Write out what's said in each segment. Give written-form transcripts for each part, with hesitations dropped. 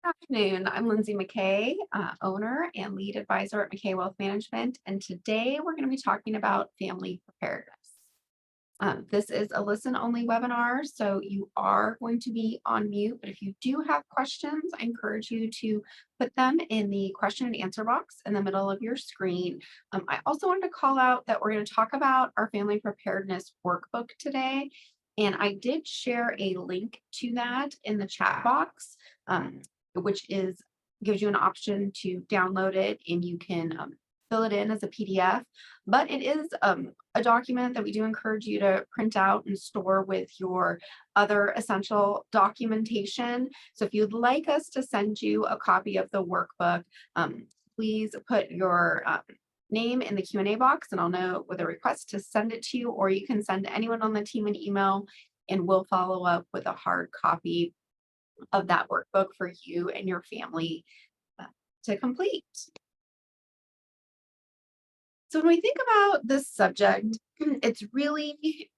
Afternoon. I'm Lindsay McKay, owner and lead advisor at McKay Wealth Management, and today we're going to be talking about family preparedness. This is a listen-only webinar, so you are going to be on mute, but if you do have questions, I encourage you to put them in the question and answer box in the middle of your screen. I also wanted to call out that we're going to talk about our family preparedness workbook today, and I did share a link to that in the chat box. Which gives you an option to download it and you can fill it in as a PDF. But it is a document that we do encourage you to print out and store with your other essential documentation. So if you'd like us to send you a copy of the workbook, please put your name in the Q&A box and I'll know with a request to send it to you, or you can send anyone on the team an email and we'll follow up with a hard copy of that workbook for you and your family to complete. So when we think about this subject, it's really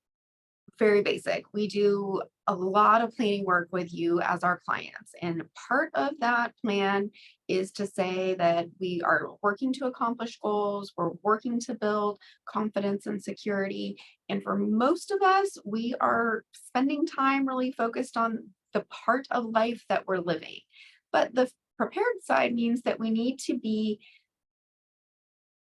very basic. We do a lot of planning work with you as our clients, and part of that plan is to say that we are working to accomplish goals, we're working to build confidence and security, and for most of us, we are spending time really focused on the part of life that we're living. But the prepared side means that we need to be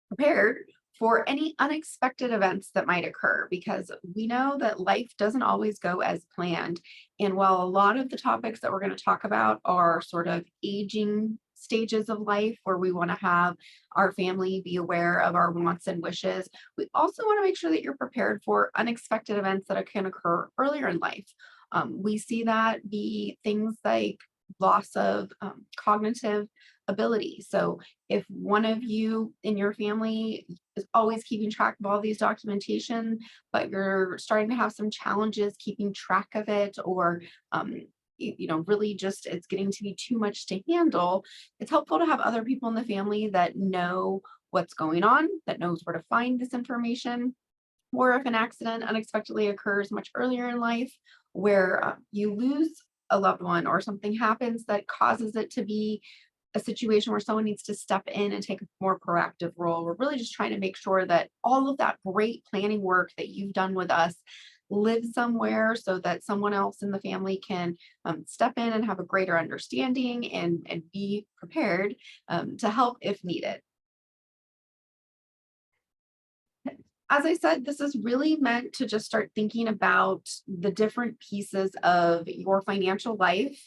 prepared for any unexpected events that might occur, because we know that life doesn't always go as planned. And while a lot of the topics that we're going to talk about are sort of aging stages of life where we want to have our family be aware of our wants and wishes, we also want to make sure that you're prepared for unexpected events that can occur earlier in life. We see that be things like loss of cognitive ability. So if one of you in your family is always keeping track of all these documentation, but you're starting to have some challenges keeping track of it, or really just it's getting to be too much to handle, it's helpful to have other people in the family that know what's going on, that knows where to find this information. Or if an accident unexpectedly occurs much earlier in life where you lose a loved one or something happens that causes it to be a situation where someone needs to step in and take a more proactive role. We're really just trying to make sure that all of that great planning work that you've done with us lives somewhere so that someone else in the family can step in and have a greater understanding and be prepared to help if needed. As I said, this is really meant to just start thinking about the different pieces of your financial life,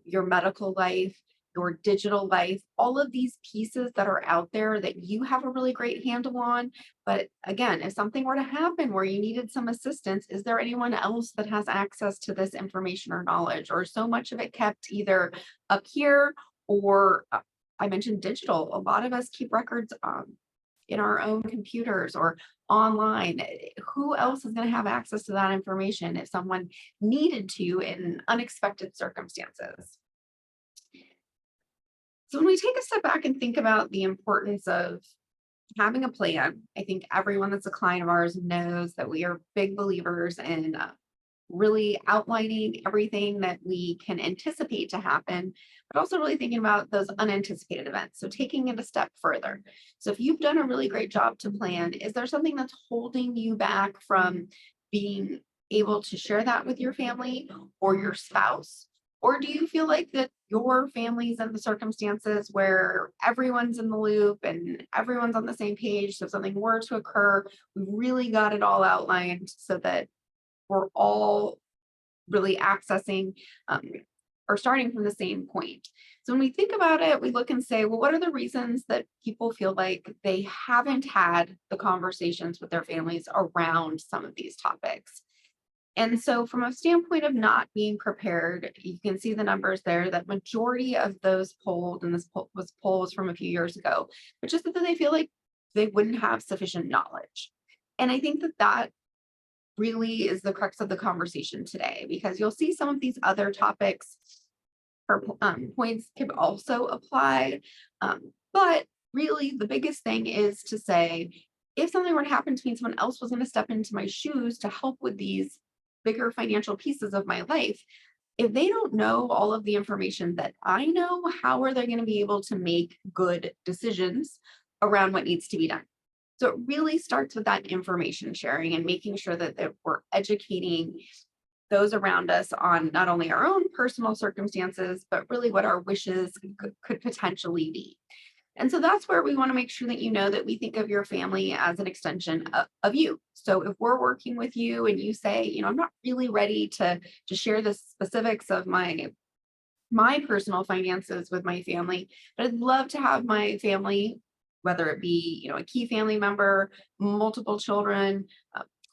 your medical life, your digital life, all of these pieces that are out there that you have a really great handle on. But again, if something were to happen where you needed some assistance, is there anyone else that has access to this information or knowledge, or so much of it kept either up here or I mentioned digital. A lot of us keep records in our own computers or online. Who else is going to have access to that information if someone needed to in unexpected circumstances? So when we take a step back and think about the importance of having a plan, I think everyone that's a client of ours knows that we are big believers in really outlining everything that we can anticipate to happen, but also really thinking about those unanticipated events. So taking it a step further. So if you've done a really great job to plan, is there something that's holding you back from being able to share that with your family or your spouse? Or do you feel like that your family's in the circumstances where everyone's in the loop and everyone's on the same page? So if something were to occur, we really got it all outlined so that we're all really accessing or starting from the same point. So when we think about it, we look and say, well, what are the reasons that people feel like they haven't had the conversations with their families around some of these topics? And so from a standpoint of not being prepared, you can see the numbers there that majority of those polled, and this poll was from a few years ago, but just that they feel like they wouldn't have sufficient knowledge. And I think that that really is the crux of the conversation today, because you'll see some of these other topics or points can also apply. But really the biggest thing is to say, if something were to happen to me, someone else was going to step into my shoes to help with these bigger financial pieces of my life, If they don't know all of the information that I know, how are they going to be able to make good decisions around what needs to be done? So it really starts with that information sharing and making sure that we're educating those around us on not only our own personal circumstances, but really what our wishes could potentially be. And so that's where we want to make sure that you know that we think of your family as an extension of you. So if we're working with you and you say, I'm not really ready to share the specifics of my personal finances with my family, but I'd love to have my family, whether it be, a key family member, multiple children,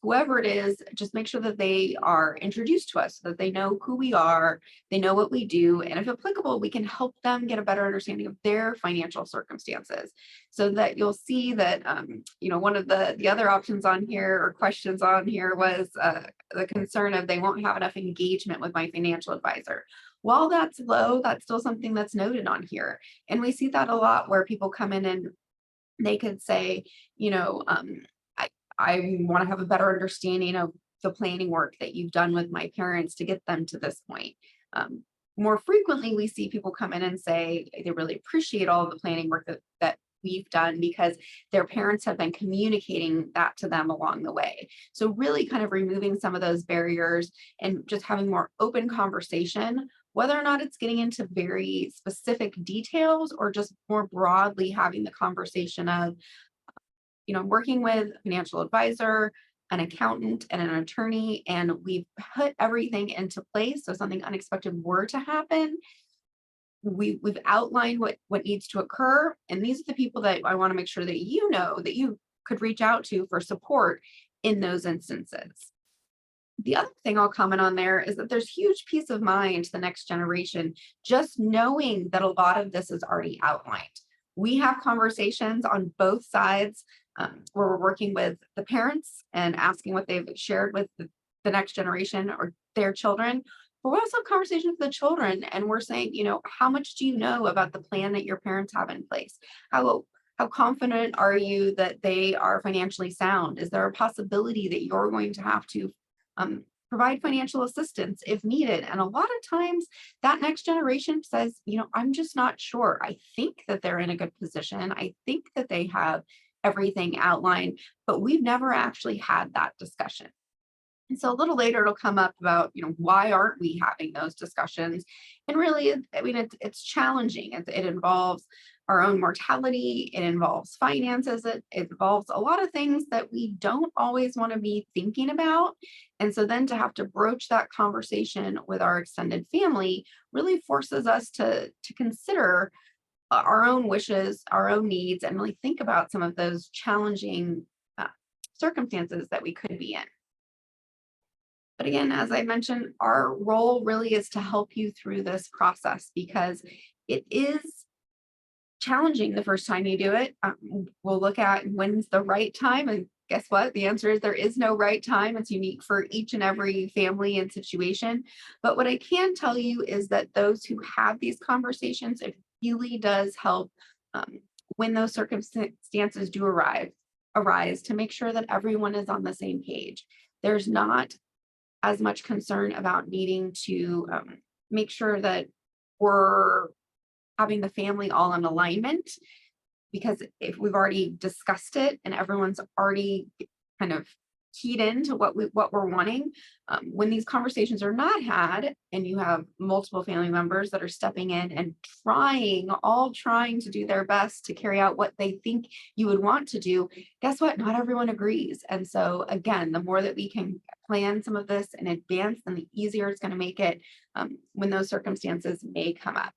whoever it is, just make sure that they are introduced to us so that they know who we are, they know what we do, and if applicable, we can help them get a better understanding of their financial circumstances so that you'll see that, one of the other options on here or questions on here was the concern of they won't have enough engagement with my financial advisor. While that's low, that's still something that's noted on here. And we see that a lot where people come in and they could say, you know, I, I want to have a better understanding of the planning work that you've done with my parents to get them to this point. More frequently, we see people come in and say they really appreciate all of the planning work that we've done because their parents have been communicating that to them along the way. So really kind of removing some of those barriers and just having more open conversation, whether or not it's getting into very specific details or just more broadly having the conversation of, working with a financial advisor, an accountant, and an attorney, and we've put everything into place. So if something unexpected were to happen, we've outlined what needs to occur. And these are the people that I want to make sure that you know that you could reach out to for support in those instances. The other thing I'll comment on there is that there's huge peace of mind to the next generation, just knowing that a lot of this is already outlined. We have conversations on both sides where we're working with the parents and asking what they've shared with the next generation or their children. But we also have conversations with the children and we're saying, how much do you know about the plan that your parents have in place? How confident are you that they are financially sound? Is there a possibility that you're going to have to provide financial assistance if needed? And a lot of times that next generation says, I'm just not sure. I think that they're in a good position. I think that they have everything outlined, but we've never actually had that discussion. And so a little later, it'll come up about, why aren't we having those discussions? And really, it's challenging. It involves our own mortality. It involves finances. It involves a lot of things that we don't always want to be thinking about. And so then to have to broach that conversation with our extended family really forces us to consider our own wishes, our own needs, and really think about some of those challenging circumstances that we could be in. But again, as I mentioned, our role really is to help you through this process because it is challenging the first time you do it. We'll look at when's the right time. And guess what? The answer is there is no right time. It's unique for each and every family and situation. But what I can tell you is that those who have these conversations, it really does help when those circumstances do arise to make sure that everyone is on the same page. There's not as much concern about needing to make sure that we're having the family all in alignment, because if we've already discussed it and everyone's already kind of keyed into what we're wanting, when these conversations are not had and you have multiple family members that are stepping in and trying to do their best to carry out what they think you would want to do, guess what? Not everyone agrees. And so again, the more that we can plan some of this in advance, then the easier it's going to make it when those circumstances may come up.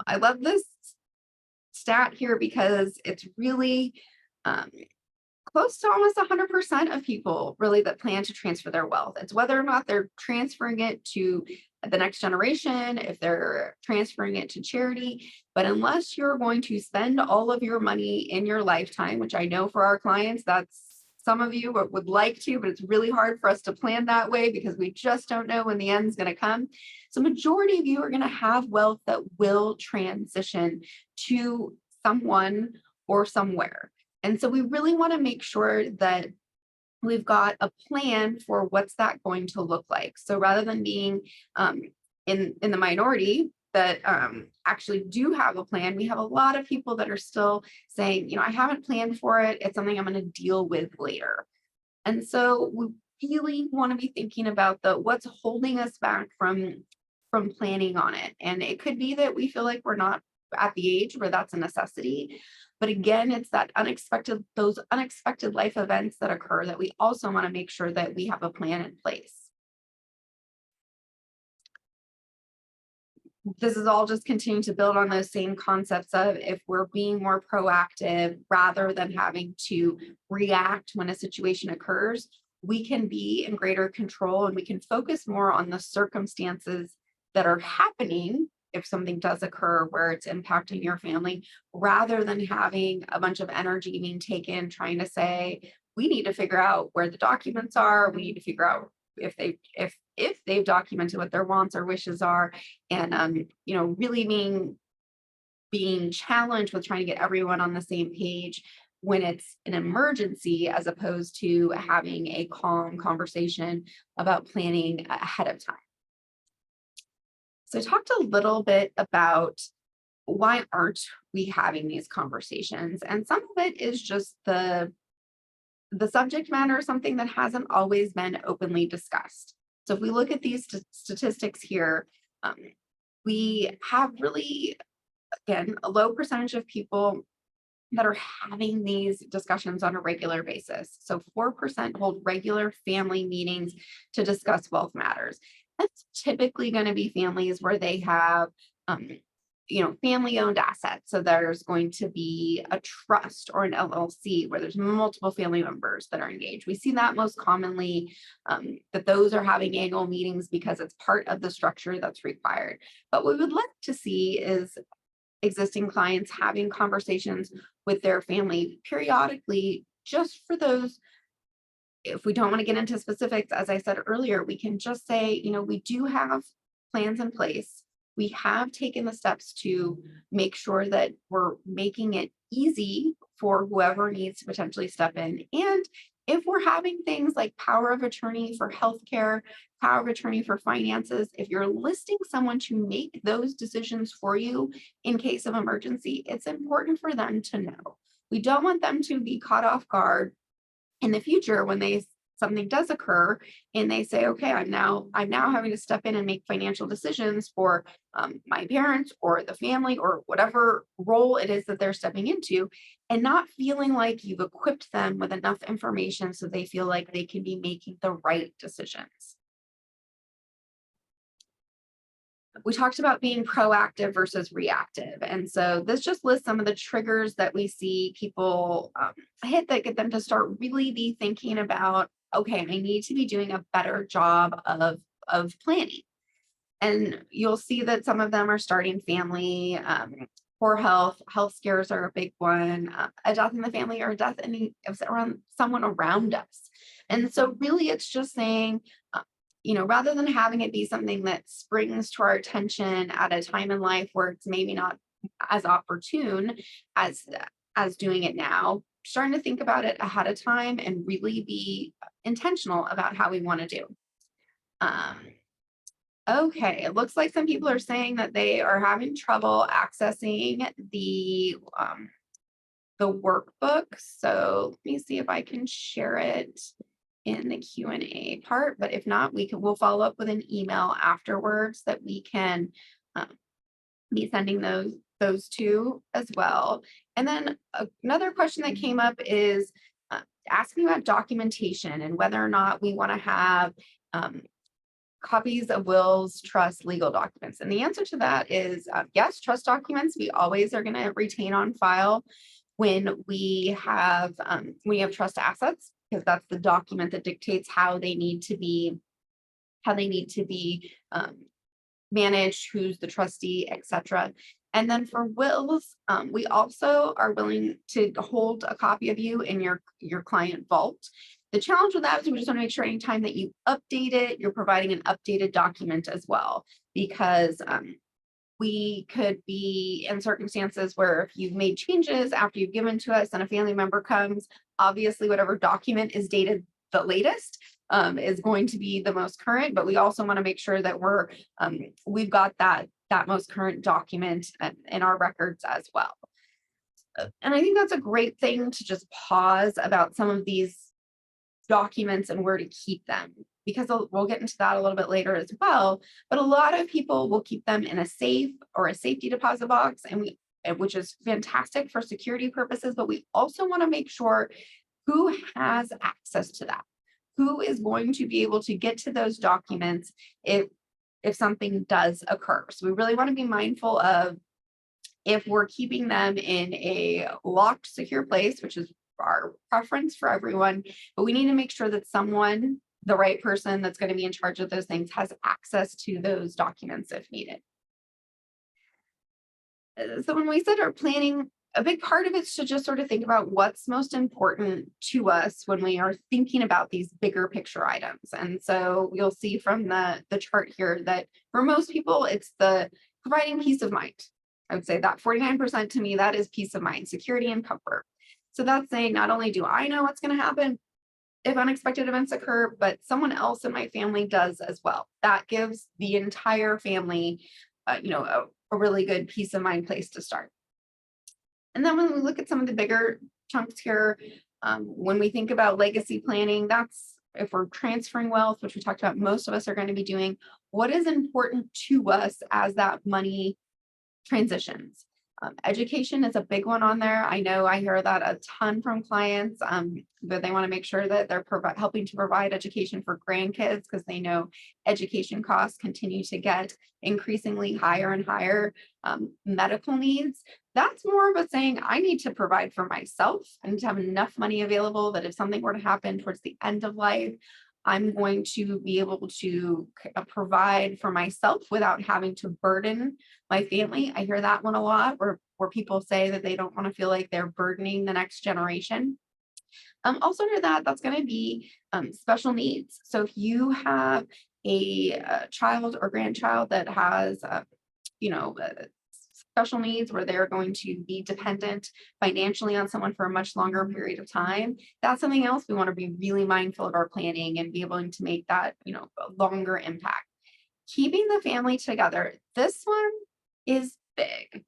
I love this stat here because it's really close to almost 100% of people really that plan to transfer their wealth. It's whether or not they're transferring it to the next generation, if they're transferring it to charity. But unless you're going to spend all of your money in your lifetime, which I know for our clients, that's some of you would like to, but it's really hard for us to plan that way because we just don't know when the end's going to come. So majority of you are going to have wealth that will transition to someone or somewhere. And so we really want to make sure that we've got a plan for what's that going to look like. So rather than being in the minority that actually do have a plan, we have a lot of people that are still saying, I haven't planned for it. It's something I'm going to deal with later. And so we really want to be thinking about what's holding us back from planning on it. And it could be that we feel like we're not at the age where that's a necessity. But again, it's those unexpected life events that occur that we also want to make sure that we have a plan in place. This is all just continuing to build on those same concepts of, if we're being more proactive rather than having to react when a situation occurs, we can be in greater control and we can focus more on the circumstances that are happening if something does occur where it's impacting your family, rather than having a bunch of energy being taken trying to say, we need to figure out where the documents are, we need to figure out if they've documented what their wants or wishes are, and really being challenged with trying to get everyone on the same page when it's an emergency, as opposed to having a calm conversation about planning ahead of time. So I talked a little bit about why aren't we having these conversations, and some of it is just the subject matter is something that hasn't always been openly discussed. So if we look at these statistics here, we have really, again, a low percentage of people that are having these discussions on a regular basis. So 4% hold regular family meetings to discuss wealth matters. That's typically going to be families where they have family owned assets. So there's going to be a trust or an LLC where there's multiple family members that are engaged. We see that most commonly, that those are having annual meetings because it's part of the structure that's required. But what we would like to see is existing clients having conversations with their family periodically, just for those. If we don't want to get into specifics, as I said earlier, we can just say, we do have plans in place. We have taken the steps to make sure that we're making it easy for whoever needs to potentially step in. And if we're having things like power of attorney for healthcare, power of attorney for finances, if you're listing someone to make those decisions for you in case of emergency, it's important for them to know. We don't want them to be caught off guard in the future when something does occur and they say, okay, I'm now having to step in and make financial decisions for my parents or the family or whatever role it is that they're stepping into, and not feeling like you've equipped them with enough information so they feel like they can be making the right decisions. We talked about being proactive versus reactive. And so this just lists some of the triggers that we see people hit that get them to start really be thinking about, okay, I need to be doing a better job of planning. And you'll see that some of them are starting family, poor health scares are a big one, a death in the family or a death around someone around us. And so really it's just saying, rather than having it be something that springs to our attention at a time in life where it's maybe not as opportune as doing it now, starting to think about it ahead of time and really be intentional about how we want to do. Okay, it looks like some people are saying that they are having trouble accessing the workbook. So let me see if I can share it in the Q&A part, but if not, we'll follow up with an email afterwards that we can be sending those to as well. And then another question that came up is asking about documentation and whether or not we want to have copies of wills, trusts, legal documents. And the answer to that is yes, trust documents we always are going to retain on file when we have trust assets, because that's the document that dictates how they need to be managed, who's the trustee, etc. And then for wills, we also are willing to hold a copy of you in your client vault. The challenge with that is we just want to make sure anytime that you update it, you're providing an updated document as well, because we could be in circumstances where if you've made changes after you've given to us and a family member comes, obviously whatever document is dated the latest is going to be the most current, but we also want to make sure that we've got that most current document in our records as well. And I think that's a great thing to just pause about some of these documents and where to keep them, because we'll get into that a little bit later as well. But a lot of people will keep them in a safe or a safety deposit box, which is fantastic for security purposes. But we also want to make sure who has access to that, who is going to be able to get to those documents if something does occur. So we really want to be mindful of, if we're keeping them in a locked, secure place, which is our preference for everyone, but we need to make sure that someone, the right person that's going to be in charge of those things, has access to those documents if needed. So when we said our planning, a big part of it is to just sort of think about what's most important to us when we are thinking about these bigger picture items. And so you'll see from the chart here that for most people, it's the providing peace of mind. I would say that 49% to me, that is peace of mind, security and comfort. So that's saying not only do I know what's going to happen if unexpected events occur, but someone else in my family does as well. That gives the entire family, a really good peace of mind place to start. And then when we look at some of the bigger chunks here, when we think about legacy planning, that's if we're transferring wealth, which we talked about, most of us are going to be doing, what is important to us as that money transitions. Education is a big one on there. I know I hear that a ton from clients, but they want to make sure that they're helping to provide education for grandkids, because they know education costs continue to get increasingly higher and higher. Medical needs, that's more of a saying, I need to provide for myself. I need to have enough money available that if something were to happen towards the end of life, I'm going to be able to provide for myself without having to burden my family. I hear that one a lot, where people say that they don't want to feel like they're burdening the next generation. Also under that's going to be special needs. So if you have a child or grandchild that has, special needs, where they're going to be dependent financially on someone for a much longer period of time, that's something else we want to be really mindful of our planning and be able to make that, a longer impact. Keeping the family together, this one is big.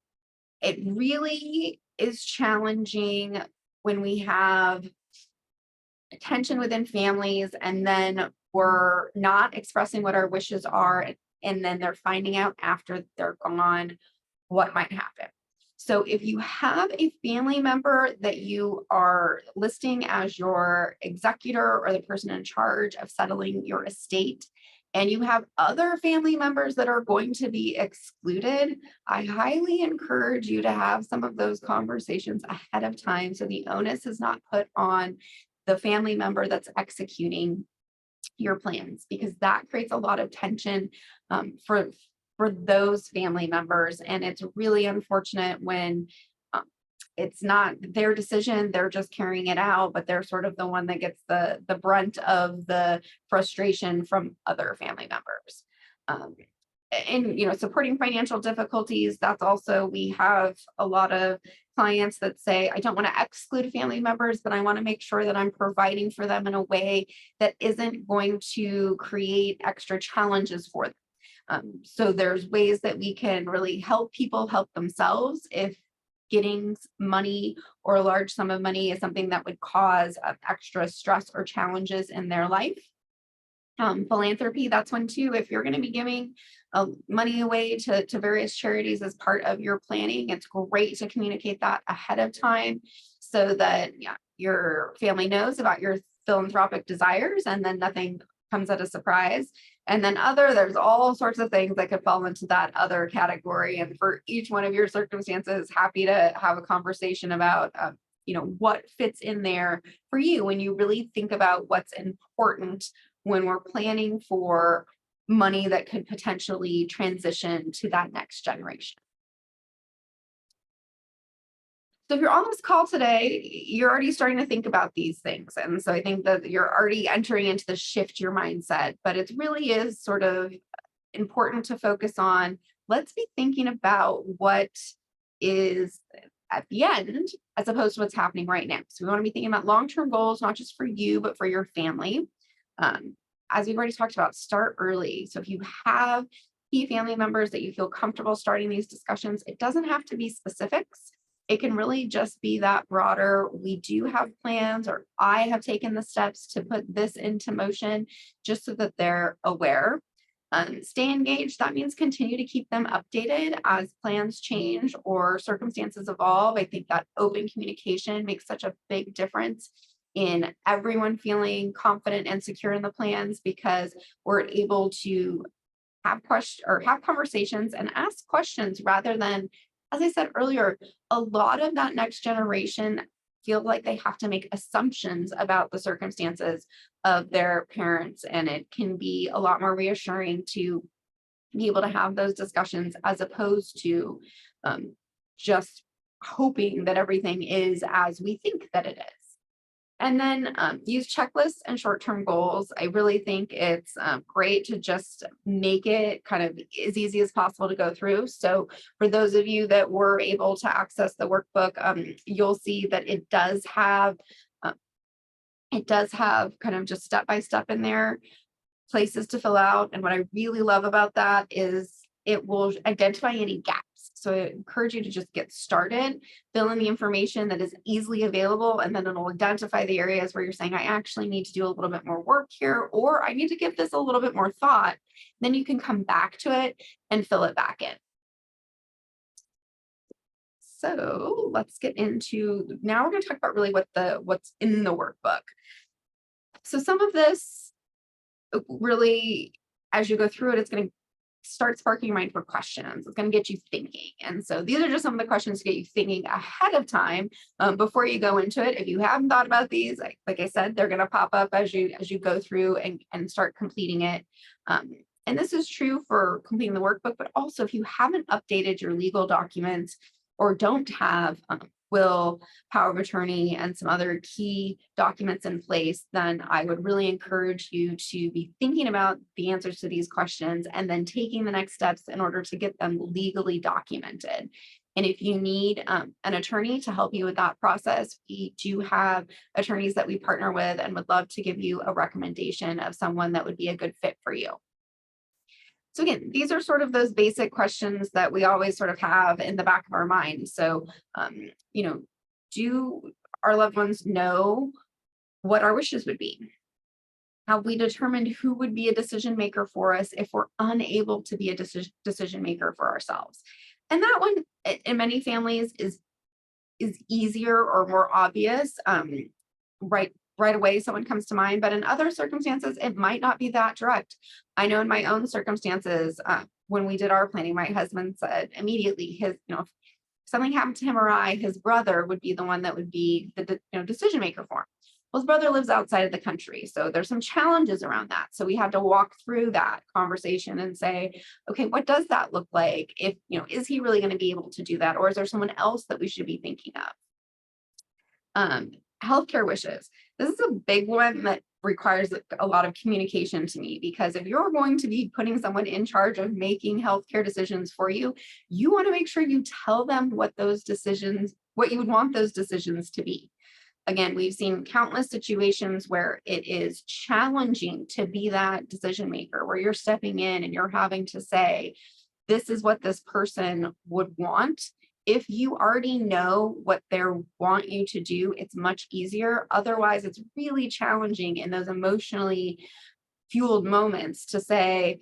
It really is challenging when we have tension within families and then we're not expressing what our wishes are, and then they're finding out after they're gone what might happen. So if you have a family member that you are listing as your executor or the person in charge of settling your estate, and you have other family members that are going to be excluded, I highly encourage you to have some of those conversations ahead of time, so the onus is not put on the family member that's executing your plans, because that creates a lot of tension for those family members. And it's really unfortunate when it's not their decision, they're just carrying it out, but they're sort of the one that gets the brunt of the frustration from other family members. And supporting financial difficulties, that's also, we have a lot of clients that say, I don't want to exclude family members, but I want to make sure that I'm providing for them in a way that isn't going to create extra challenges for them. So there's ways that we can really help people help themselves if getting money or a large sum of money is something that would cause extra stress or challenges in their life. Philanthropy, that's one too. If you're going to be giving money away to various charities as part of your planning, it's great to communicate that ahead of time so that your family knows about your philanthropic desires, and then nothing comes at a surprise. And then there's all sorts of things that could fall into that other category. And for each one of your circumstances, happy to have a conversation about, what fits in there for you when you really think about what's important when we're planning for money that could potentially transition to that next generation. So if you're on this call today, you're already starting to think about these things. And so I think that you're already entering into the shift your mindset, but it really is sort of important to focus on, let's be thinking about what is at the end, as opposed to what's happening right now. So we want to be thinking about long-term goals, not just for you, but for your family. As we've already talked about, start early. So if you have key family members that you feel comfortable starting these discussions, it doesn't have to be specifics. It can really just be that broader, we do have plans, or I have taken the steps to put this into motion, just so that they're aware. Stay engaged. That means continue to keep them updated as plans change or circumstances evolve. I think that open communication makes such a big difference in everyone feeling confident and secure in the plans, because we're able to have questions or have conversations and ask questions rather than, as I said earlier, a lot of that next generation feel like they have to make assumptions about the circumstances of their parents. And it can be a lot more reassuring to be able to have those discussions as opposed to just hoping that everything is as we think that it is. And then use checklists and short-term goals. I really think it's great to just make it kind of as easy as possible to go through. So for those of you that were able to access the workbook, you'll see that it does have kind of just step-by-step in there, places to fill out. And what I really love about that is it will identify any gaps. So I encourage you to just get started, fill in the information that is easily available, and then it'll identify the areas where you're saying, I actually need to do a little bit more work here, or I need to give this a little bit more thought. Then you can come back to it and fill it back in. So let's get into, now we're going to talk about really what's in the workbook. So some of this really, as you go through it, it's going to start sparking your mind for questions. It's going to get you thinking. And so these are just some of the questions to get you thinking ahead of time before you go into it. If you haven't thought about these, like I said, they're going to pop up as you go through and start completing it. And this is true for completing the workbook, but also if you haven't updated your legal documents or don't have will, power of attorney, and some other key documents in place, then I would really encourage you to be thinking about the answers to these questions and then taking the next steps in order to get them legally documented. And if you need an attorney to help you with that process, we do have attorneys that we partner with and would love to give you a recommendation of someone that would be a good fit for you. So again, these are sort of those basic questions that we always sort of have in the back of our mind. So, do our loved ones know what our wishes would be? Have we determined who would be a decision maker for us if we're unable to be a decision maker for ourselves? And that one in many families is easier or more obvious. Right away, someone comes to mind, but in other circumstances, it might not be that direct. I know in my own circumstances, when we did our planning, my husband said immediately if something happened to him or I, his brother would be the one that would be the decision maker for him. Well, his brother lives outside of the country, so there's some challenges around that. So we had to walk through that conversation and say, okay, what does that look like? If is he really going to be able to do that, or is there someone else that we should be thinking of? Healthcare wishes. This is a big one that requires a lot of communication to me, because if you're going to be putting someone in charge of making healthcare decisions for you, you want to make sure you tell them what you would want those decisions to be. Again, we've seen countless situations where it is challenging to be that decision maker, where you're stepping in and you're having to say, this is what this person would want. If you already know what they want you to do, it's much easier. Otherwise, it's really challenging in those emotionally fueled moments to say,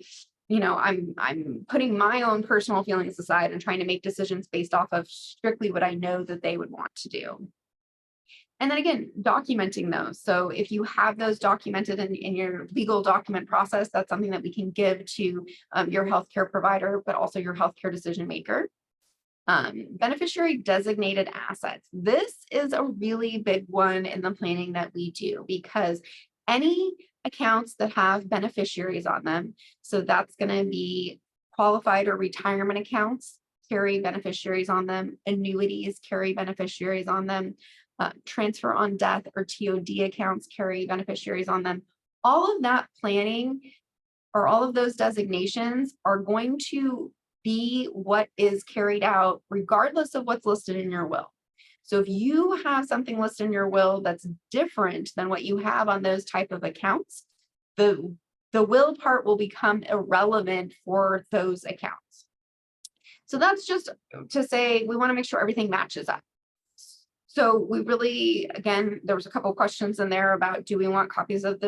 I'm putting my own personal feelings aside and trying to make decisions based off of strictly what I know that they would want to do. And then again, documenting those. So if you have those documented in your legal document process, that's something that we can give to your healthcare provider, but also your healthcare decision maker. Beneficiary designated assets. This is a really big one in the planning that we do, because any accounts that have beneficiaries on them, so that's going to be qualified or retirement accounts, carry beneficiaries on them, annuities carry beneficiaries on them, transfer on death or TOD accounts carry beneficiaries on them. All of that planning or all of those designations are going to be what is carried out regardless of what's listed in your will. So if you have something listed in your will that's different than what you have on those type of accounts, the will part will become irrelevant for those accounts. So that's just to say we want to make sure everything matches up. So we really, again, there was a couple of questions in there about, do we want copies of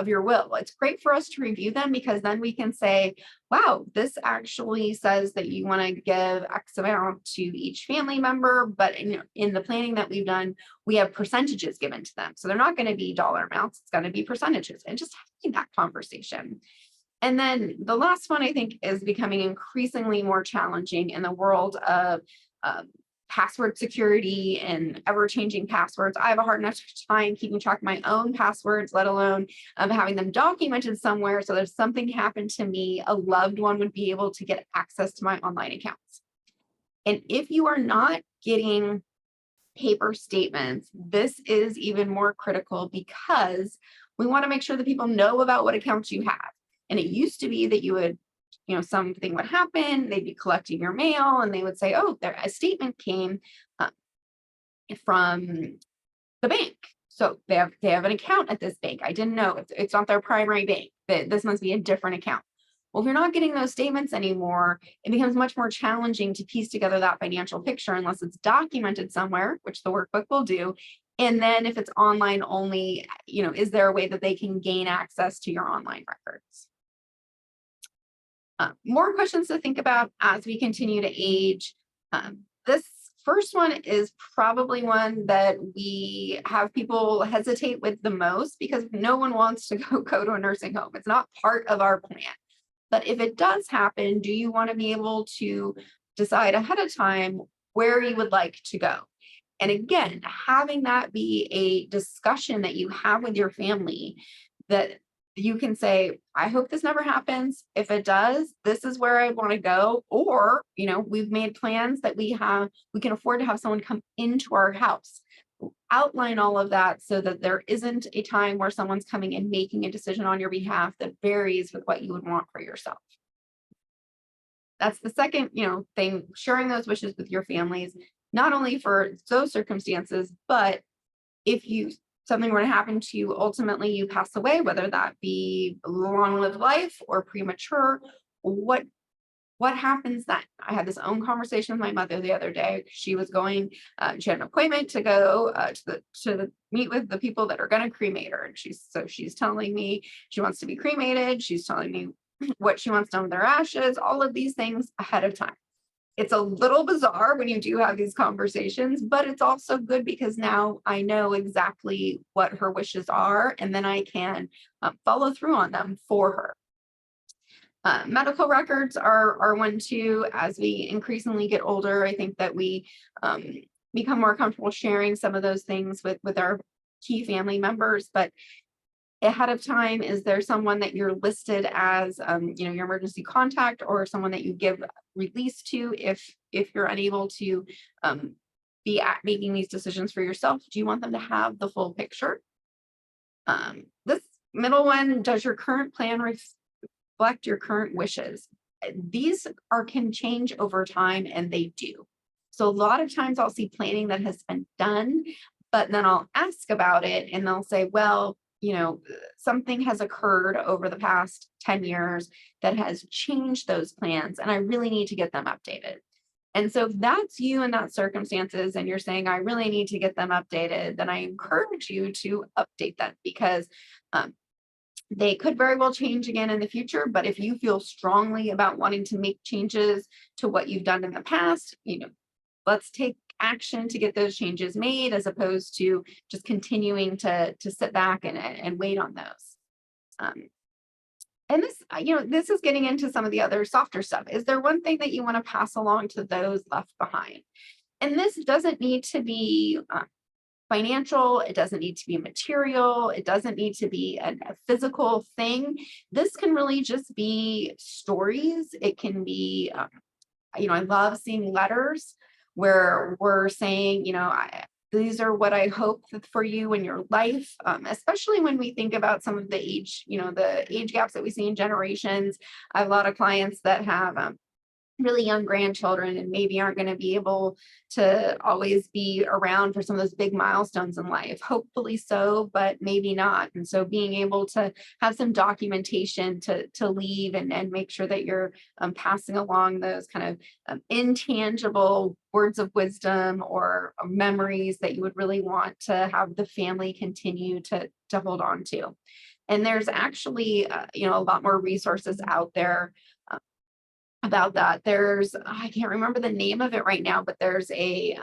your will? It's great for us to review them, because then we can say, wow, this actually says that you want to give X amount to each family member, but in the planning that we've done, we have percentages given to them. So they're not going to be dollar amounts, it's going to be percentages, and just having that conversation. And then the last one, I think, is becoming increasingly more challenging in the world of password security and ever-changing passwords. I have a hard enough time keeping track of my own passwords, let alone having them documented somewhere. So if something happened to me, a loved one would be able to get access to my online accounts. And if you are not getting paper statements, this is even more critical, because we want to make sure that people know about what accounts you have. And it used to be that you would, something would happen, they'd be collecting your mail and they would say, oh, a statement came from the bank. So they have an account at this bank. I didn't know. It's not their primary bank. This must be a different account. Well, if you're not getting those statements anymore, it becomes much more challenging to piece together that financial picture unless it's documented somewhere, which the workbook will do. And then if it's online only, is there a way that they can gain access to your online records? More questions to think about as we continue to age. This first one is probably one that we have people hesitate with the most, because no one wants to go to a nursing home. It's not part of our plan. But if it does happen, do you want to be able to decide ahead of time where you would like to go? And again, having that be a discussion that you have with your family, that you can say, I hope this never happens. If it does, this is where I want to go. Or, we've made plans that we can afford to have someone come into our house. Outline all of that so that there isn't a time where someone's coming and making a decision on your behalf that varies with what you would want for yourself. That's the second, thing, sharing those wishes with your families, not only for those circumstances, but if something were to happen to you, ultimately you pass away, whether that be long-lived life or premature, what happens then? I had this own conversation with my mother the other day. She was going, she had an appointment to go to meet with the people that are going to cremate her. And she's telling me she wants to be cremated. She's telling me what she wants done with her ashes, all of these things ahead of time. It's a little bizarre when you do have these conversations, but it's also good because now I know exactly what her wishes are, and then I can follow through on them for her. Medical records are one too. As we increasingly get older, I think that we become more comfortable sharing some of those things with our key family members, but ahead of time, is there someone that you're listed as your emergency contact, or someone that you give release to if you're unable to be making these decisions for yourself? Do you want them to have the full picture? This middle one, does your current plan reflect your current wishes? These can change over time, and they do. So a lot of times I'll see planning that has been done, but then I'll ask about it and they'll say, well, something has occurred over the past 10 years that has changed those plans, and I really need to get them updated. And so if that's you in that circumstances and you're saying, I really need to get them updated, then I encourage you to update them, because they could very well change again in the future. But if you feel strongly about wanting to make changes to what you've done in the past, let's take action to get those changes made, as opposed to just continuing to sit back and wait on those. And this is getting into some of the other softer stuff. Is there one thing that you want to pass along to those left behind? And this doesn't need to be financial. It doesn't need to be material. It doesn't need to be a physical thing. This can really just be stories. It can be, I love seeing letters where we're saying, these are what I hope for you in your life, especially when we think about some of the age gaps that we see in generations. I have a lot of clients that have really young grandchildren and maybe aren't going to be able to always be around for some of those big milestones in life. Hopefully so, but maybe not. And so being able to have some documentation to leave and make sure that you're passing along those kind of intangible words of wisdom or memories that you would really want to have the family continue to hold on to. And there's actually, a lot more resources out there about that. I can't remember the name of it right now, but there's a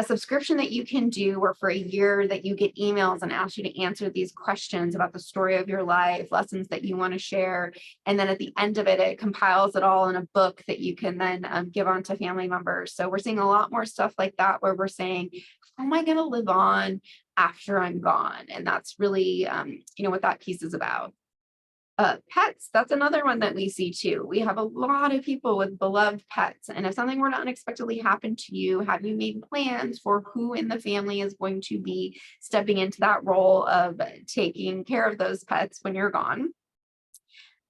subscription that you can do where for a year that you get emails and ask you to answer these questions about the story of your life, lessons that you want to share. And then at the end of it, it compiles it all in a book that you can then give on to family members. So we're seeing a lot more stuff like that where we're saying, how am I going to live on after I'm gone? And that's really, what that piece is about. Pets, that's another one that we see too. We have a lot of people with beloved pets. And if something were to unexpectedly happen to you, have you made plans for who in the family is going to be stepping into that role of taking care of those pets when you're gone?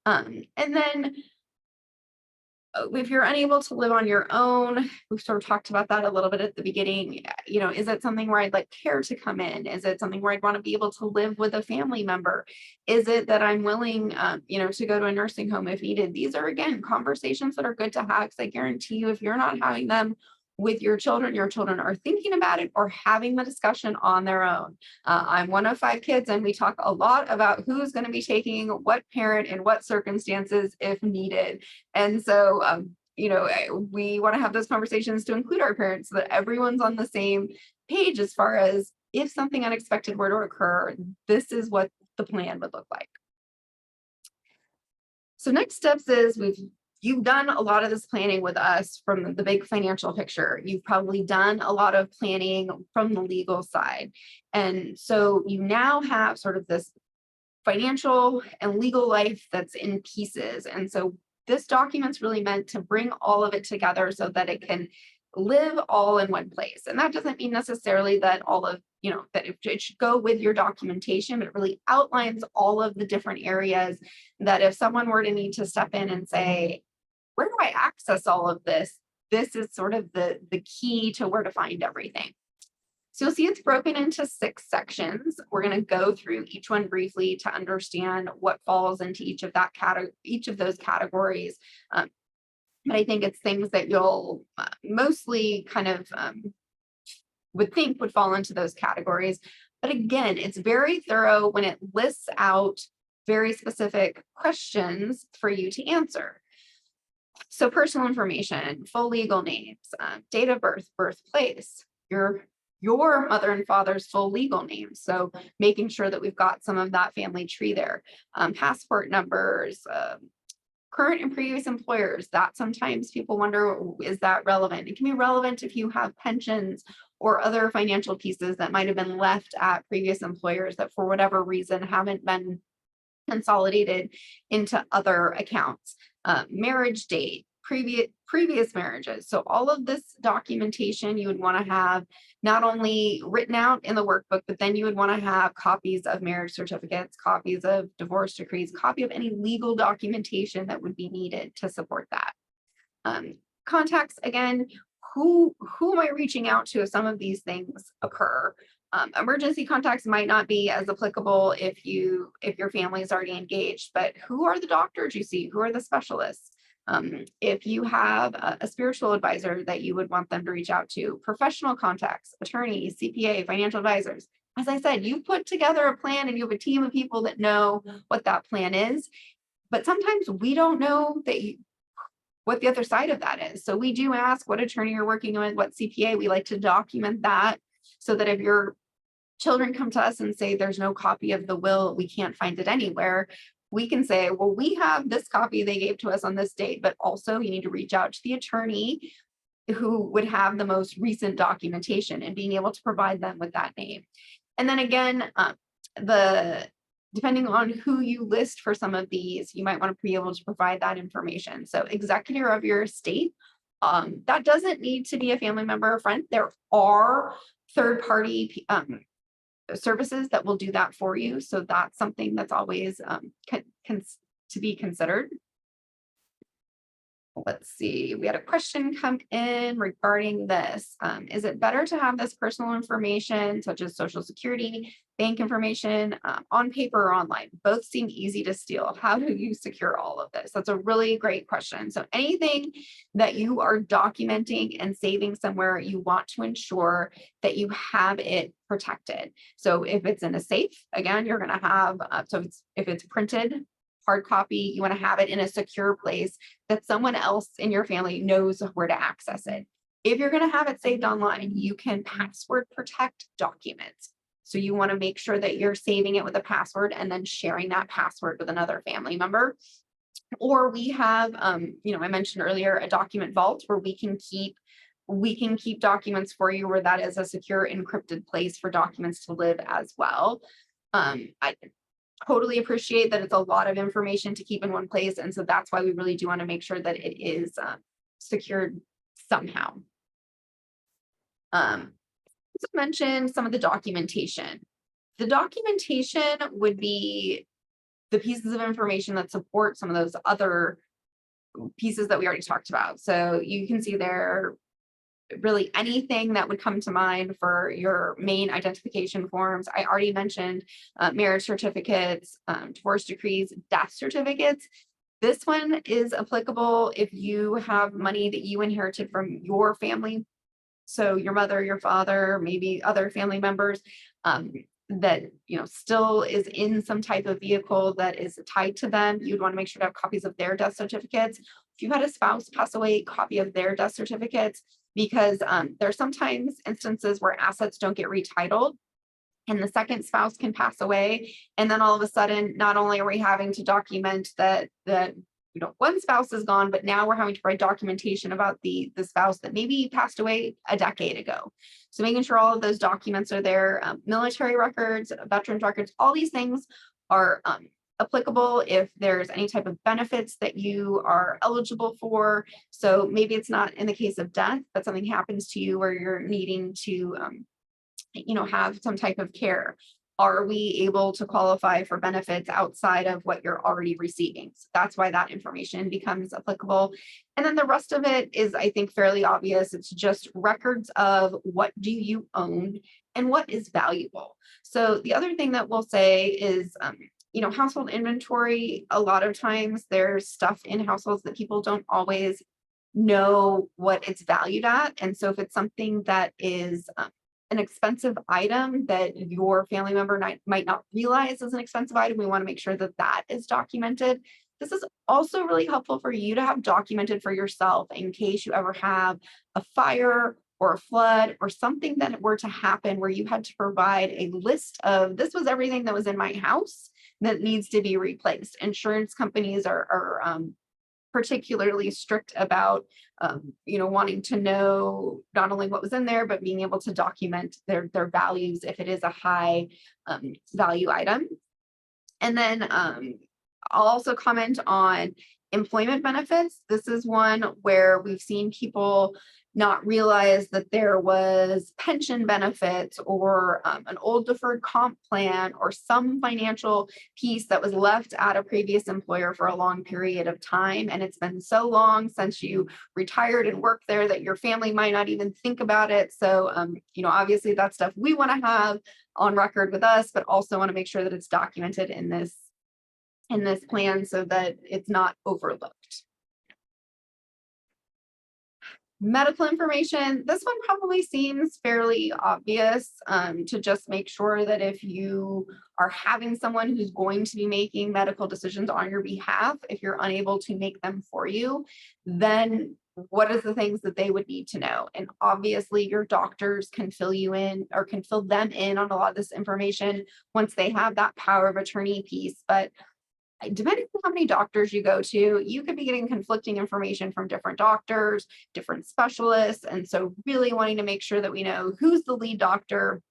And then if you're unable to live on your own, we've sort of talked about that a little bit at the beginning. Is it something where I'd like care to come in? Is it something where I'd want to be able to live with a family member? Is it that I'm willing, to go to a nursing home if needed? These are, again, conversations that are good to have, because I guarantee you, if you're not having them with your children are thinking about it or having the discussion on their own. I'm one of 5 kids, and we talk a lot about who's going to be taking what parent in what circumstances if needed. And so, we want to have those conversations to include our parents so that everyone's on the same page as far as if something unexpected were to occur, this is what the plan would look like. So next steps is you've done a lot of this planning with us from the big financial picture. You've probably done a lot of planning from the legal side. And so you now have sort of this financial and legal life that's in pieces. And so this document's really meant to bring all of it together so that it can live all in one place. And that doesn't mean necessarily that that it should go with your documentation, but it really outlines all of the different areas that if someone were to need to step in and say, where do I access all of this? This is sort of the key to where to find everything. So you'll see it's broken into 6 sections. We're going to go through each one briefly to understand what falls into each of those categories. But I think it's things that you'll mostly kind of would think would fall into those categories. But again, it's very thorough when it lists out very specific questions for you to answer. So personal information, full legal names, date of birth, birthplace, your mother and father's full legal names. So making sure that we've got some of that family tree there. Passport numbers, current and previous employers, that sometimes people wonder, is that relevant? It can be relevant if you have pensions or other financial pieces that might have been left at previous employers that for whatever reason haven't been consolidated into other accounts. Marriage date, previous marriages. So all of this documentation you would want to have not only written out in the workbook, but then you would want to have copies of marriage certificates, copies of divorce decrees, copy of any legal documentation that would be needed to support that. Contacts, again, who am I reaching out to if some of these things occur? Emergency contacts might not be as applicable if your family is already engaged, but who are the doctors you see? Who are the specialists? If you have a spiritual advisor that you would want them to reach out to, professional contacts, attorneys, CPA, financial advisors. As I said, you put together a plan and you have a team of people that know what that plan is, but sometimes we don't know what the other side of that is. So we do ask what attorney you're working with, what CPA. We like to document that so that if your children come to us and say there's no copy of the will, we can't find it anywhere, we can say, well, we have this copy they gave to us on this date, but also you need to reach out to the attorney who would have the most recent documentation and being able to provide them with that name. And then again, depending on who you list for some of these, you might want to be able to provide that information. So executor of your estate, that doesn't need to be a family member or friend. There are third-party services that will do that for you. So that's something that's always to be considered. Let's see, we had a question come in regarding this. Is it better to have this personal information, such as social security, bank information, on paper or online? Both seem easy to steal. How do you secure all of this? That's a really great question. So anything that you are documenting and saving somewhere, you want to ensure that you have it protected. So if it's in a safe, again, you're going to have, if it's printed, hard copy, you want to have it in a secure place that someone else in your family knows where to access it. If you're going to have it saved online, you can password protect documents. So you want to make sure that you're saving it with a password and then sharing that password with another family member. Or we have, I mentioned earlier, a document vault where we can keep documents for you, where that is a secure encrypted place for documents to live as well. I totally appreciate that it's a lot of information to keep in one place. And so that's why we really do want to make sure that it is secured somehow. To mention some of the documentation. The documentation would be the pieces of information that support some of those other pieces that we already talked about. So you can see there really anything that would come to mind for your main identification forms. I already mentioned marriage certificates, divorce decrees, death certificates. This one is applicable if you have money that you inherited from your family. So your mother, your father, maybe other family members, that still is in some type of vehicle that is tied to them. You'd want to make sure to have copies of their death certificates. If you had a spouse pass away, copy of their death certificates, because there's sometimes instances where assets don't get retitled and the second spouse can pass away. And then all of a sudden, not only are we having to document that one spouse is gone, but now we're having to provide documentation about the spouse that maybe passed away a decade ago. So making sure all of those documents are there, military records, veterans records, all these things are applicable if there's any type of benefits that you are eligible for. So maybe it's not in the case of death, but something happens to you where you're needing to have some type of care. Are we able to qualify for benefits outside of what you're already receiving? So that's why that information becomes applicable. And then the rest of it is, I think, fairly obvious. It's just records of what do you own and what is valuable. So the other thing that we'll say is, household inventory. A lot of times there's stuff in households that people don't always know what it's valued at. And so if it's something that is an expensive item that your family member might not realize is an expensive item, we want to make sure that that is documented. This is also really helpful for you to have documented for yourself in case you ever have a fire or a flood or something that were to happen where you had to provide a list of, this was everything that was in my house that needs to be replaced. Insurance companies are particularly strict about, wanting to know not only what was in there, but being able to document their values if it is a high value item. And then I'll also comment on employment benefits. This is one where we've seen people not realize that there was pension benefits or an old deferred comp plan or some financial piece that was left at a previous employer for a long period of time. And it's been so long since you retired and worked there that your family might not even think about it. So, obviously that's stuff we want to have on record with us, but also want to make sure that it's documented in this plan so that it's not overlooked. Medical information, this one probably seems fairly obvious, to just make sure that if you are having someone who's going to be making medical decisions on your behalf, if you're unable to make them for you, then what is the things that they would need to know? And obviously your doctors can fill you in or can fill them in on a lot of this information once they have that power of attorney piece. But depending on how many doctors you go to, you could be getting conflicting information from different doctors, different specialists. And so really wanting to make sure that we know who's the lead doctor,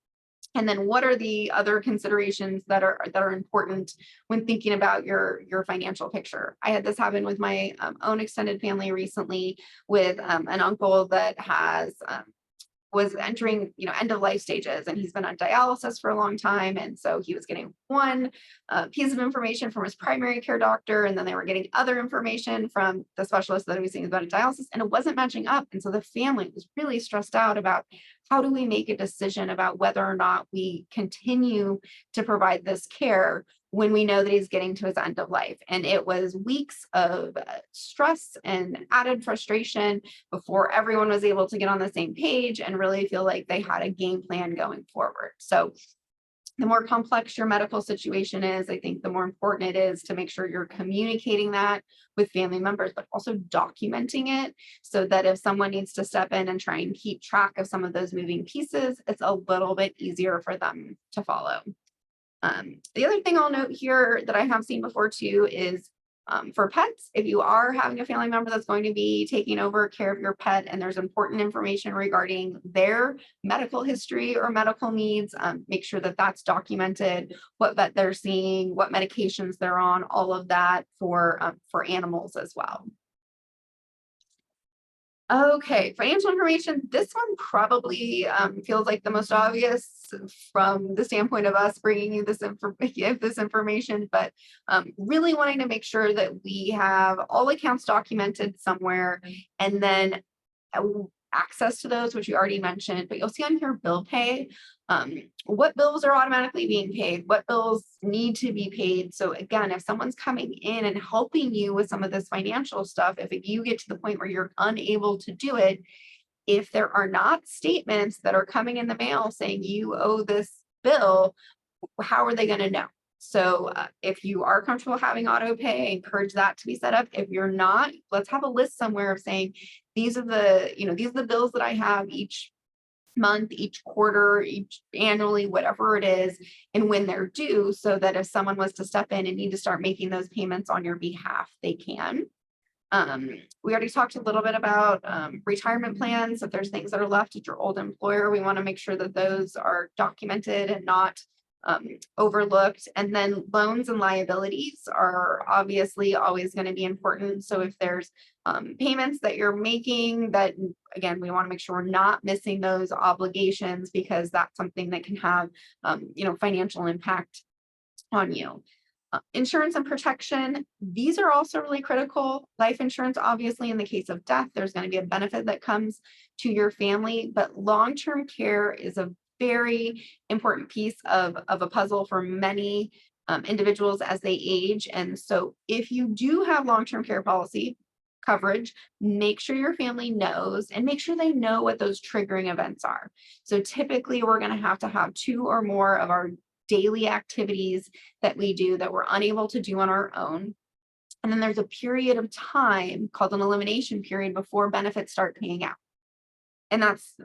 and then what are the other considerations that are important when thinking about your financial picture. I had this happen with my own extended family recently with an uncle that has was entering, end of life stages, and he's been on dialysis for a long time. And so he was getting one piece of information from his primary care doctor, and then they were getting other information from the specialist that he was seeing about dialysis, and it wasn't matching up. And so the family was really stressed out about how do we make a decision about whether or not we continue to provide this care when we know that he's getting to his end of life. And it was weeks of stress and added frustration before everyone was able to get on the same page and really feel like they had a game plan going forward. So the more complex your medical situation is, I think the more important it is to make sure you're communicating that with family members, but also documenting it so that if someone needs to step in and try and keep track of some of those moving pieces, it's a little bit easier for them to follow. The other thing I'll note here that I have seen before too is for pets, if you are having a family member that's going to be taking over care of your pet and there's important information regarding their medical history or medical needs, make sure that that's documented, what vet they're seeing, what medications they're on, all of that for animals as well. Okay, financial information. This one probably feels like the most obvious from the standpoint of us bringing you this information, but really wanting to make sure that we have all accounts documented somewhere, and then access to those, which you already mentioned. But you'll see on here bill pay, what bills are automatically being paid, what bills need to be paid. So again, if someone's coming in and helping you with some of this financial stuff, if you get to the point where you're unable to do it, if there are not statements that are coming in the mail saying you owe this bill, how are they going to know? So if you are comfortable having auto pay, I encourage that to be set up. If you're not, let's have a list somewhere of saying, these are the bills that I have each month, each quarter, each annually, whatever it is, and when they're due, so that if someone was to step in and need to start making those payments on your behalf, they can. We already talked a little bit about retirement plans. If there's things that are left at your old employer, we want to make sure that those are documented and not overlooked. And then loans and liabilities are obviously always going to be important. So if there's payments that you're making, that again, we want to make sure we're not missing those obligations, because that's something that can have financial impact on you. Insurance and protection, these are also really critical. Life insurance, obviously, in the case of death, there's going to be a benefit that comes to your family, but long-term care is a very important piece of a puzzle for many individuals as they age. And so if you do have long-term care policy coverage, make sure your family knows, and make sure they know what those triggering events are. So typically we're going to have 2 or more of our daily activities that we do that we're unable to do on our own. And then there's a period of time called an elimination period before benefits start paying out. And that's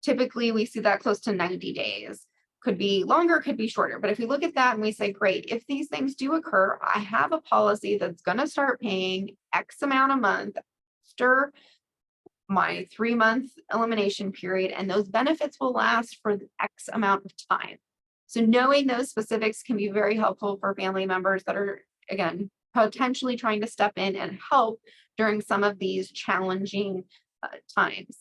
typically, we see that close to 90 days. Could be longer, could be shorter. But if we look at that and we say, great, if these things do occur, I have a policy that's going to start paying X amount a month after my 3-month elimination period, and those benefits will last for X amount of time. So knowing those specifics can be very helpful for family members that are, again, potentially trying to step in and help during some of these challenging times.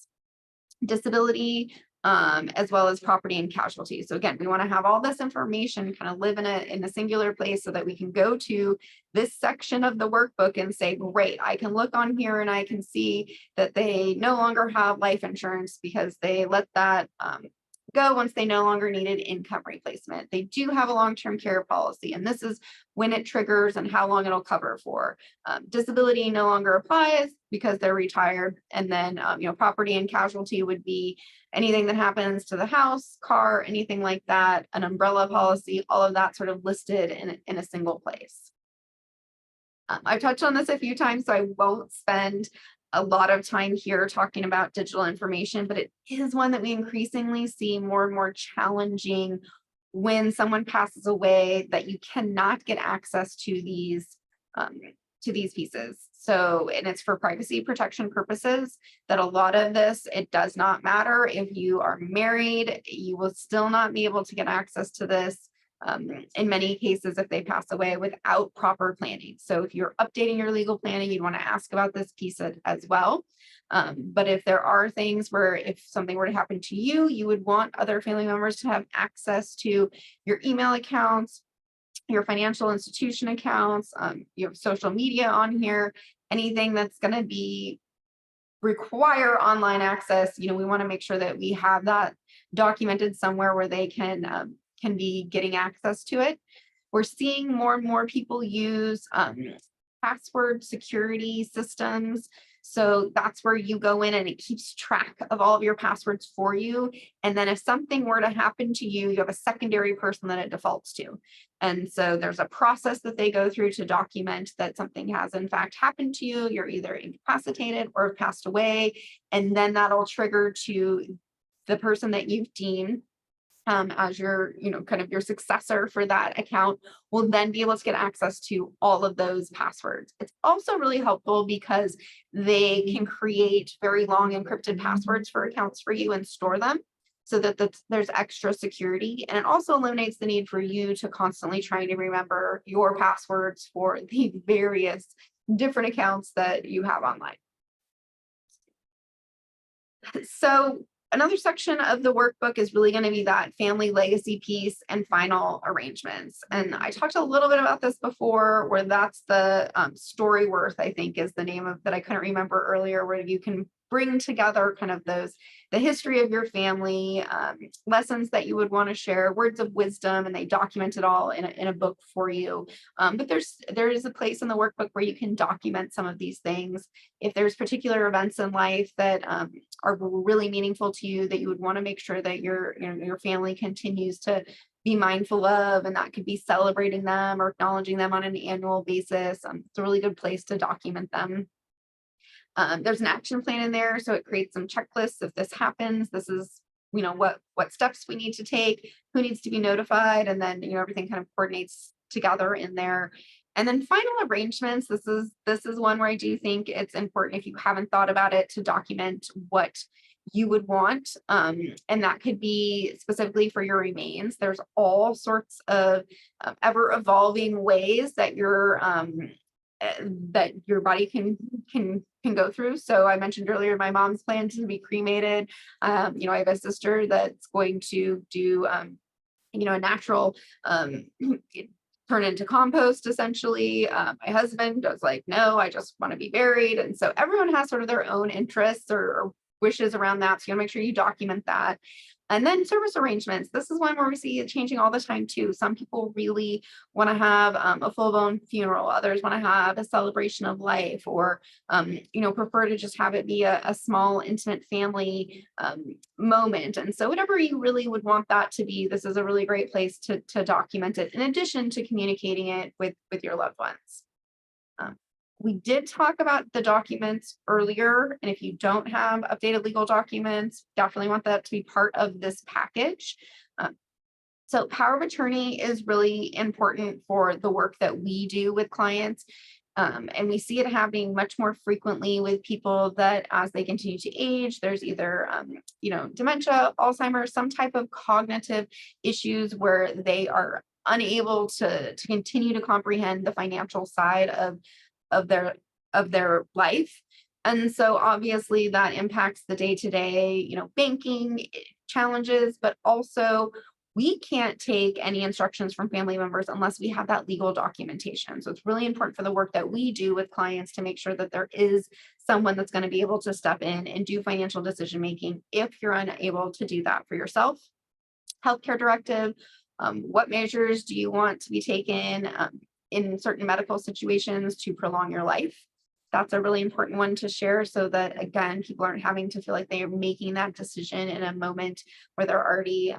Disability, as well as property and casualty. So again, we want to have all this information kind of live in a singular place so that we can go to this section of the workbook and say, great, I can look on here and I can see that they no longer have life insurance because they let that go once they no longer needed income replacement. They do have a long-term care policy, and this is when it triggers and how long it'll cover for. Disability no longer applies because they're retired. And then, property and casualty would be anything that happens to the house, car, anything like that, an umbrella policy, all of that sort of listed in a single place. I've touched on this a few times, so I won't spend a lot of time here talking about digital information, but it is one that we increasingly see more and more challenging when someone passes away, that you cannot get access to these pieces. So, and it's for privacy protection purposes, that a lot of this, it does not matter if you are married, you will still not be able to get access to this. in many cases if they pass away without proper planning. So if you're updating your legal planning, you'd want to ask about this piece as well. But if there are things where if something were to happen to you, you would want other family members to have access to your email accounts, your financial institution accounts, you have social media on here, anything that's going to be require online access, we want to make sure that we have that documented somewhere where they can be getting access to it. We're seeing more and more people use password security systems. So that's where you go in and it keeps track of all of your passwords for you. And then if something were to happen to you, you have a secondary person that it defaults to. And so there's a process that they go through to document that something has in fact happened to you. You're either incapacitated or have passed away. And then that'll trigger to the person that you've deemed as your, kind of your successor for that account will then be able to get access to all of those passwords. It's also really helpful because they can create very long encrypted passwords for accounts for you and store them so that there's extra security. And it also eliminates the need for you to constantly trying to remember your passwords for the various different accounts that you have online. So another section of the workbook is really going to be that family legacy piece and final arrangements. And I talked a little bit about this before, where that's the story worth, I think is the name of that I couldn't remember earlier, where you can bring together kind of the history of your family, lessons that you would want to share, words of wisdom, and they document it all in a book for you. But there is a place in the workbook where you can document some of these things. If there's particular events in life that are really meaningful to you that you would want to make sure that your family continues to be mindful of, and that could be celebrating them or acknowledging them on an annual basis. It's a really good place to document them. There's an action plan in there, so it creates some checklists. If this happens, this is what steps we need to take, who needs to be notified, and then everything kind of coordinates together in there. And then final arrangements. This is one where I do think it's important, if you haven't thought about it, to document what you would want, and that could be specifically for your remains. There's all sorts of ever evolving ways that your body can go through. So I mentioned earlier, my mom's plan to be cremated. I have a sister that's going to do a natural turn into compost, essentially. My husband was like, no, I just want to be buried. And so everyone has sort of their own interests or wishes around that. So you want to make sure you document that. And then service arrangements. This is one where we see it changing all the time too. Some people really want to have a full-blown funeral. Others want to have a celebration of life, or prefer to just have it be a small, intimate family moment. And so whatever you really would want that to be, this is a really great place to document it, in addition to communicating it with your loved ones. We did talk about the documents earlier, and if you don't have updated legal documents, definitely want that to be part of this package. So power of attorney is really important for the work that we do with clients. And we see it happening much more frequently with people that as they continue to age, there's either, dementia, Alzheimer's, some type of cognitive issues where they are unable to continue to comprehend the financial side of their life. And so obviously that impacts the day-to-day, banking challenges, but also we can't take any instructions from family members unless we have that legal documentation. So it's really important for the work that we do with clients to make sure that there is someone that's going to be able to step in and do financial decision-making if you're unable to do that for yourself. Healthcare directive, what measures do you want to be taken in certain medical situations to prolong your life? That's a really important one to share, so that, again, people aren't having to feel like they are making that decision in a moment where they're already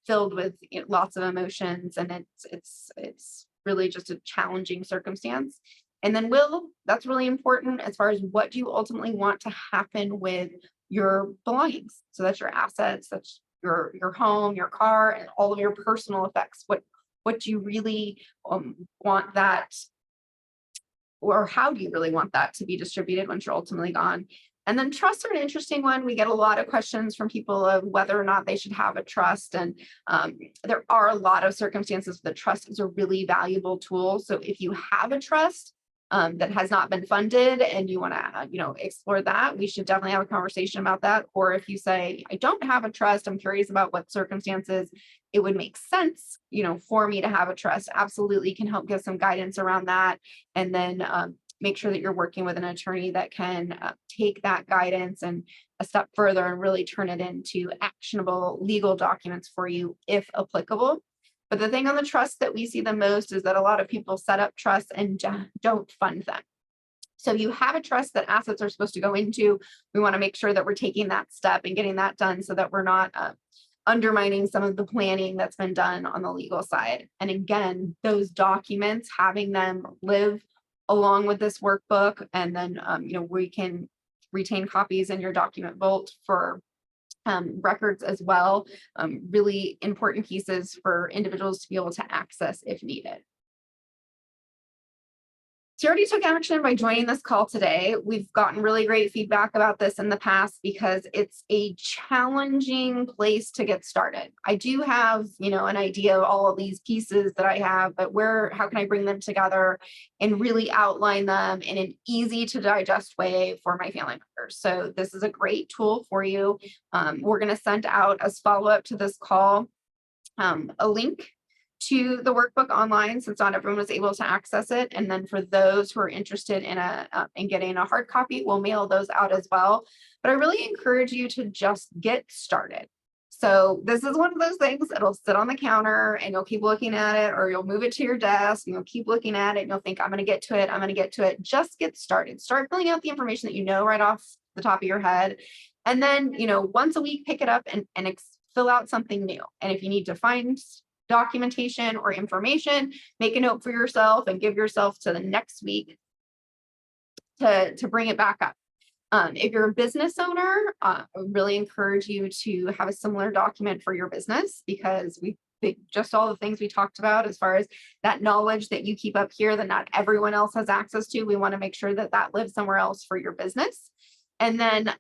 filled with lots of emotions, and it's really just a challenging circumstance. And then that's really important as far as what do you ultimately want to happen with your belongings. So that's your assets, that's your home, your car, and all of your personal effects. What do you really want that, or how do you really want that to be distributed once you're ultimately gone? And then trusts are an interesting one. We get a lot of questions from people of whether or not they should have a trust. And there are a lot of circumstances that trust is a really valuable tool. So if you have a trust that has not been funded and you want to, explore that, we should definitely have a conversation about that. Or if you say, I don't have a trust, I'm curious about what circumstances it would make sense, for me to have a trust, absolutely can help give some guidance around that. And then make sure that you're working with an attorney that can take that guidance and a step further and really turn it into actionable legal documents for you if applicable. But the thing on the trust that we see the most is that a lot of people set up trusts and don't fund them. So you have a trust that assets are supposed to go into. We want to make sure that we're taking that step and getting that done so that we're not undermining some of the planning that's been done on the legal side. And again, those documents, having them live along with this workbook, and then we can retain copies in your document vault for records as well. Really important pieces for individuals to be able to access if needed. So you already took action by joining this call today. We've gotten really great feedback about this in the past because it's a challenging place to get started. I do have, an idea of all of these pieces that I have, but how can I bring them together and really outline them in an easy to digest way for my family members? So this is a great tool for you. We're going to send out as follow-up to this call, a link to the workbook online, since not everyone was able to access it. And then for those who are interested in getting a hard copy, we'll mail those out as well. But I really encourage you to just get started. So this is one of those things, it'll sit on the counter and you'll keep looking at it, or you'll move it to your desk and you'll keep looking at it and you'll think, I'm going to get to it. I'm going to get to it. Just get started. Start filling out the information that you know right off the top of your head. And then, once a week, pick it up and fill out something new. And if you need to find documentation or information, make a note for yourself and give yourself to the next week to bring it back up. If you're a business owner, I really encourage you to have a similar document for your business, because just all the things we talked about as far as that knowledge that you keep up here that not everyone else has access to, we want to make sure that that lives somewhere else for your business. And then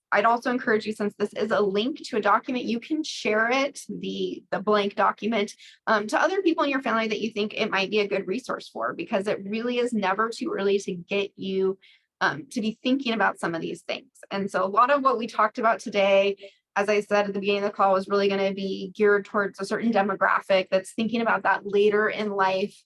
I'd also encourage you, since this is a link to a document, you can share it, the blank document, to other people in your family that you think it might be a good resource for, because it really is never too early to get you to be thinking about some of these things. And so a lot of what we talked about today, as I said at the beginning of the call, was really going to be geared towards a certain demographic that's thinking about that later in life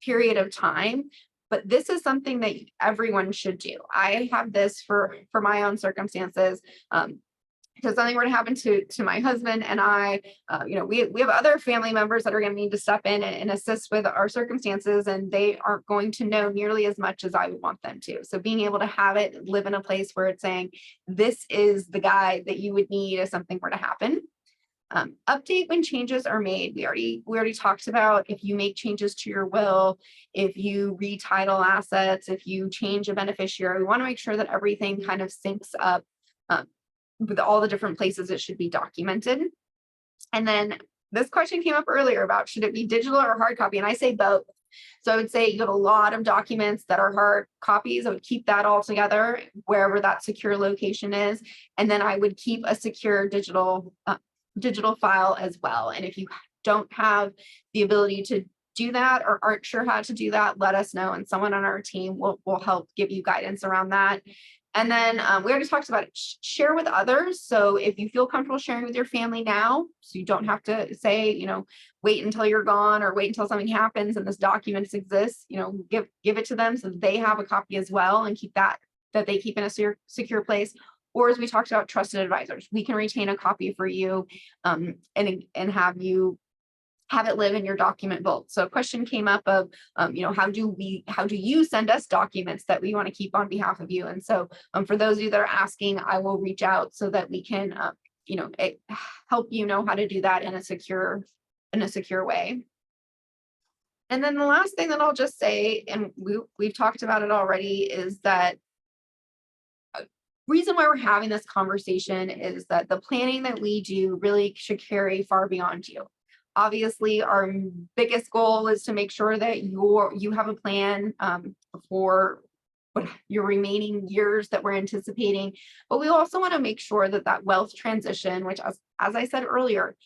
period of time. But this is something that everyone should do. I have this for my own circumstances. Because something were to happen to my husband and I, we have other family members that are going to need to step in and assist with our circumstances, and they aren't going to know nearly as much as I would want them to. So being able to have it live in a place where it's saying, this is the guide that you would need if something were to happen. Update when changes are made. We already talked about, if you make changes to your will, if you retitle assets, if you change a beneficiary, we want to make sure that everything kind of syncs up with all the different places it should be documented. And then this question came up earlier about, should it be digital or hard copy? And I say both. So I would say you have a lot of documents that are hard copies. I would keep that all together wherever that secure location is. And then I would keep a secure digital file as well. And if you don't have the ability to do that or aren't sure how to do that, let us know, and someone on our team will help give you guidance around that. And then we already talked about it. Share with others. So if you feel comfortable sharing with your family now, so you don't have to say, wait until you're gone or wait until something happens and this document exists, give it to them so that they have a copy as well, and keep that they keep in a secure place. Or as we talked about, trusted advisors, we can retain a copy for you and have it live in your document vault. So a question came up of, how do you send us documents that we want to keep on behalf of you? And so for those of you that are asking, I will reach out so that we can, help you know how to do that in a secure way. And then the last thing that I'll just say, and we've talked about it already, is that reason why we're having this conversation is that the planning that we do really should carry far beyond you. Obviously, our biggest goal is to make sure that you have a plan for your remaining years that we're anticipating. But we also want to make sure that that wealth transition, which as I said earlier,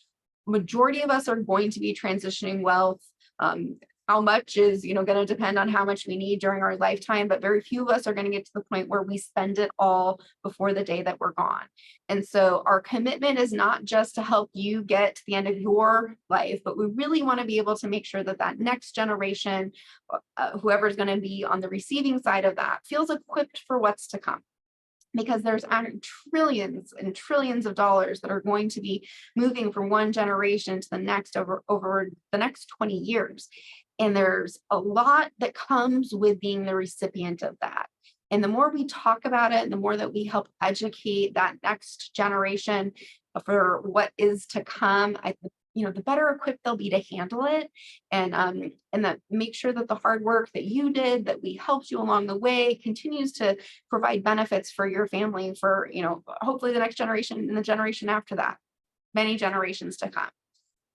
majority of us are going to be transitioning wealth. How much is, going to depend on how much we need during our lifetime, but very few of us are going to get to the point where we spend it all before the day that we're gone. And so our commitment is not just to help you get to the end of your life, but we really want to be able to make sure that that next generation, whoever's going to be on the receiving side of that, feels equipped for what's to come, because there's trillions and trillions of dollars that are going to be moving from one generation to the next over the next 20 years. And there's a lot that comes with being the recipient of that. And the more we talk about it, and the more that we help educate that next generation for what is to come, the better equipped they'll be to handle it, and that make sure that the hard work that you did, that we helped you along the way, continues to provide benefits for your family for, hopefully the next generation and the generation after that, many generations to come.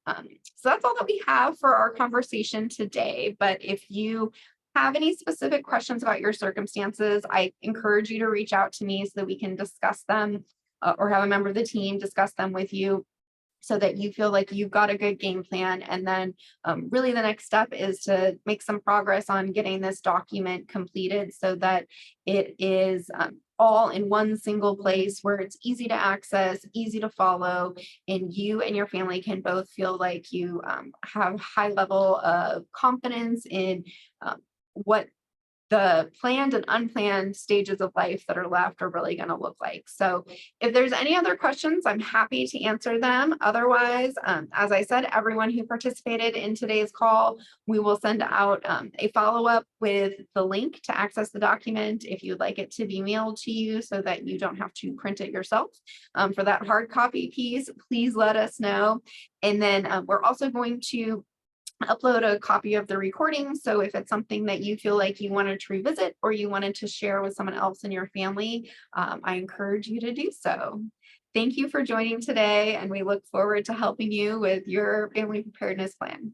So that's all that we have for our conversation today. But if you have any specific questions about your circumstances, I encourage you to reach out to me so that we can discuss them, or have a member of the team discuss them with you, so that you feel like you've got a good game plan. And then really the next step is to make some progress on getting this document completed so that it is all in one single place where it's easy to access, easy to follow, and you and your family can both feel like you have high level of confidence in what the planned and unplanned stages of life that are left are really going to look like. So if there's any other questions, I'm happy to answer them. Otherwise, as I said, everyone who participated in today's call, we will send out a follow-up with the link to access the document if you'd like it to be mailed to you so that you don't have to print it yourself. For that hard copy piece, please let us know. And then we're also going to upload a copy of the recording. So if it's something that you feel like you wanted to revisit or you wanted to share with someone else in your family, I encourage you to do so. Thank you for joining today, and we look forward to helping you with your family preparedness plan.